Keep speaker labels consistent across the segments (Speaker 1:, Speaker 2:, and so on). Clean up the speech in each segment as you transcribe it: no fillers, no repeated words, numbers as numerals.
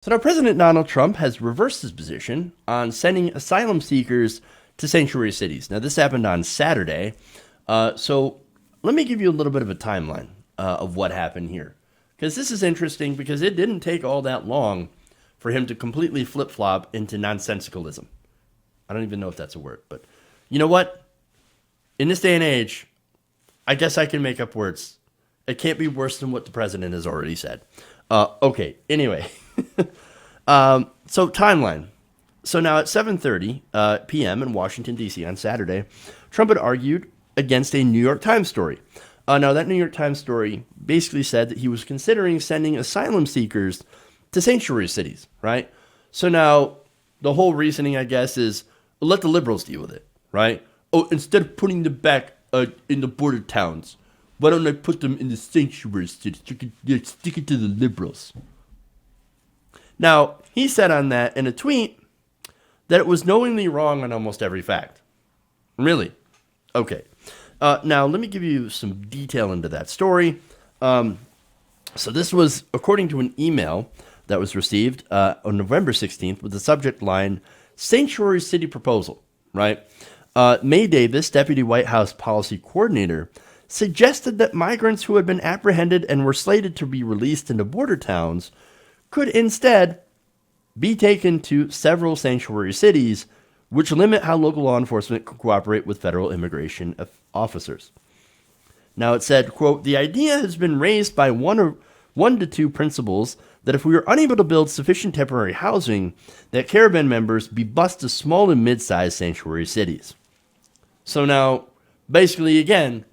Speaker 1: So now President Donald Trump has reversed his position on sending asylum seekers to sanctuary cities. Now, this happened on Saturday. So let me give you a little bit of a timeline of what happened here. Because this is interesting because it didn't take all that long for him to completely flip-flop into nonsensicalism. I don't even know if that's a word, but you know what? In this day and age, I guess I can make up words. It can't be worse than what the president has already said. Okay, anyway. So timeline. So now at 7:30 p.m. in Washington, D.C. on Saturday, Trump had argued against a New York Times story. Now that New York Times story basically said that he was considering sending asylum seekers to sanctuary cities, right? So now the whole reasoning, I guess, is let the liberals deal with it, right? Oh, instead of putting them back in the border towns, why don't I put them in the sanctuary cities? You can stick it to the liberals. Now, he said on that in a tweet that it was knowingly wrong on almost every fact. Really? Okay. Now, let me give you some detail into that story. So this was according to an email that was received on November 16th with the subject line, Sanctuary City Proposal, right? May Davis, Deputy White House Policy Coordinator, suggested that migrants who had been apprehended and were slated to be released into border towns could instead be taken to several sanctuary cities, which limit how local law enforcement could cooperate with federal immigration officers. Now it said, quote, the idea has been raised by one to two principals that if we are unable to build sufficient temporary housing, that caravan members be bused to small and mid-sized sanctuary cities. So now, basically, again,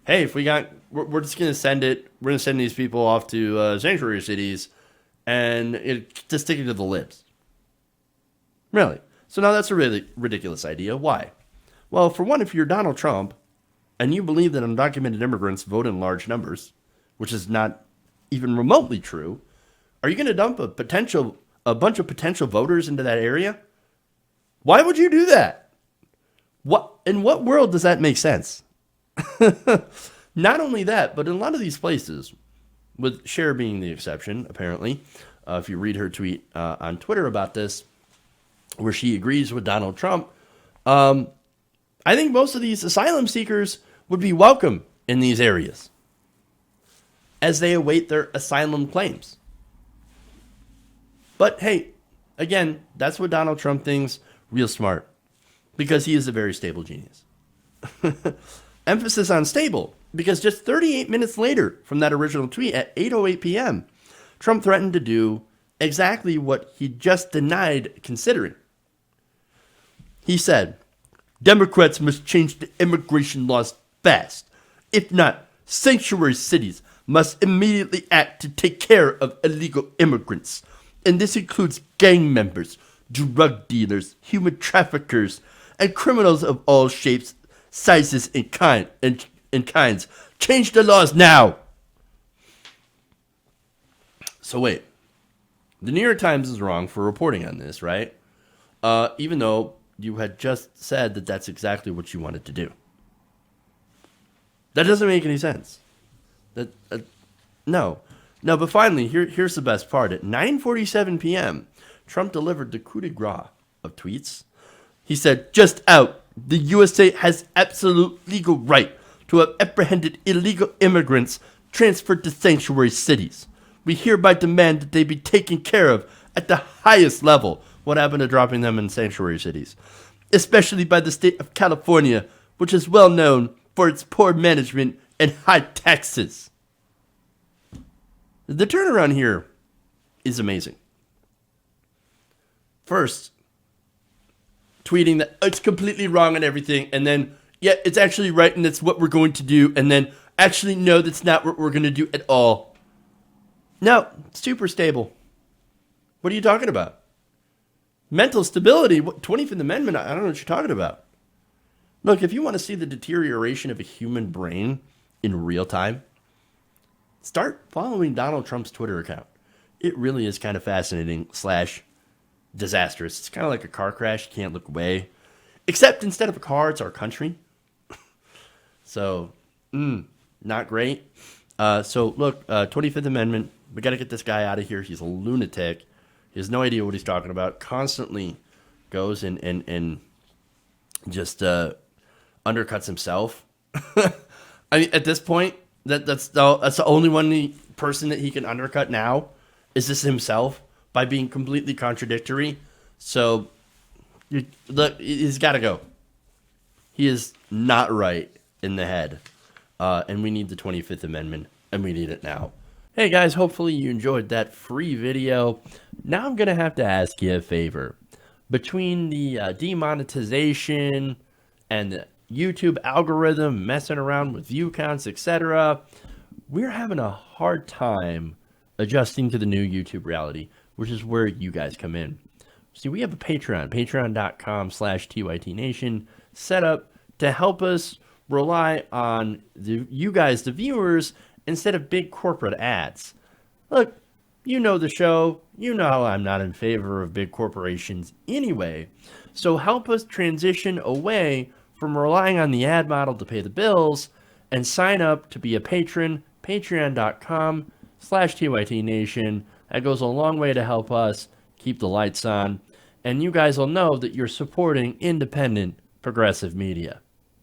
Speaker 1: hey, if we're just going to send it, we're going to send these people off to sanctuary cities and just stick it to the libs. Really? So now that's a really ridiculous idea. Why? Well, for one, if you're Donald Trump and you believe that undocumented immigrants vote in large numbers, which is not even remotely true, are you going to dump a bunch of potential voters into that area? Why would you do that? In what world does that make sense? Not only that, but in a lot of these places, with Cher being the exception, apparently, if you read her tweet on Twitter about this, where she agrees with Donald Trump, I think most of these asylum seekers would be welcome in these areas as they await their asylum claims. But hey, again, that's what Donald Trump thinks, real smart, because he is a very stable genius. Emphasis on stable, because just 38 minutes later from that original tweet at 8:08 p.m., Trump threatened to do exactly what he just denied considering. He said, Democrats must change the immigration laws fast. If not, sanctuary cities must immediately act to take care of illegal immigrants. And this includes gang members, drug dealers, human traffickers, and criminals of all shapes, sizes, and kinds. Change the laws now. So wait, the New York Times is wrong for reporting on this, right? Even though you had just said that that's exactly what you wanted to do. That doesn't make any sense. No, but finally, here's the best part. At 9:47 p.m., Trump delivered the coup de grace of tweets. He said, just out. The USA has absolute legal right to have apprehended illegal immigrants transferred to sanctuary cities. We hereby demand that they be taken care of at the highest level. What happened to dropping them in sanctuary cities? Especially by the state of California, which is well known for its poor management and high taxes. The turnaround here is amazing. First, tweeting that it's completely wrong and everything, and then, yeah, it's actually right and that's what we're going to do, and then, actually, no, that's not what we're going to do at all. No, super stable. What are you talking about? Mental stability, 25th Amendment, I don't know what you're talking about. Look, if you want to see the deterioration of a human brain in real time, start following Donald Trump's Twitter account. It really is kind of fascinating / disastrous. It's kind of like a car crash. You can't look away. Except instead of a car, it's our country. So, not great. So look, 25th Amendment, We got to get this guy out of here. He's a lunatic. He has no idea what he's talking about. Constantly goes and just undercuts himself. I mean, at this point, that's the only person that he can undercut now is this himself by being completely contradictory. So he's got to go. He is not right in the head. And we need the 25th Amendment, and we need it now. Hey guys, hopefully you enjoyed that free video. Now I'm going to have to ask you a favor. Between the demonetization and the YouTube algorithm messing around with view counts, etc., we're having a hard time adjusting to the new YouTube reality, which is where you guys come in. See, we have a Patreon, patreon.com/TYTNation, set up to help us rely on you guys, the viewers, instead of big corporate ads. Look, you know the show. You know how I'm not in favor of big corporations anyway. So help us transition away from relying on the ad model to pay the bills and sign up to be a patron, patreon.com/TYTNation. That goes a long way to help us keep the lights on. And you guys will know that you're supporting independent, progressive media.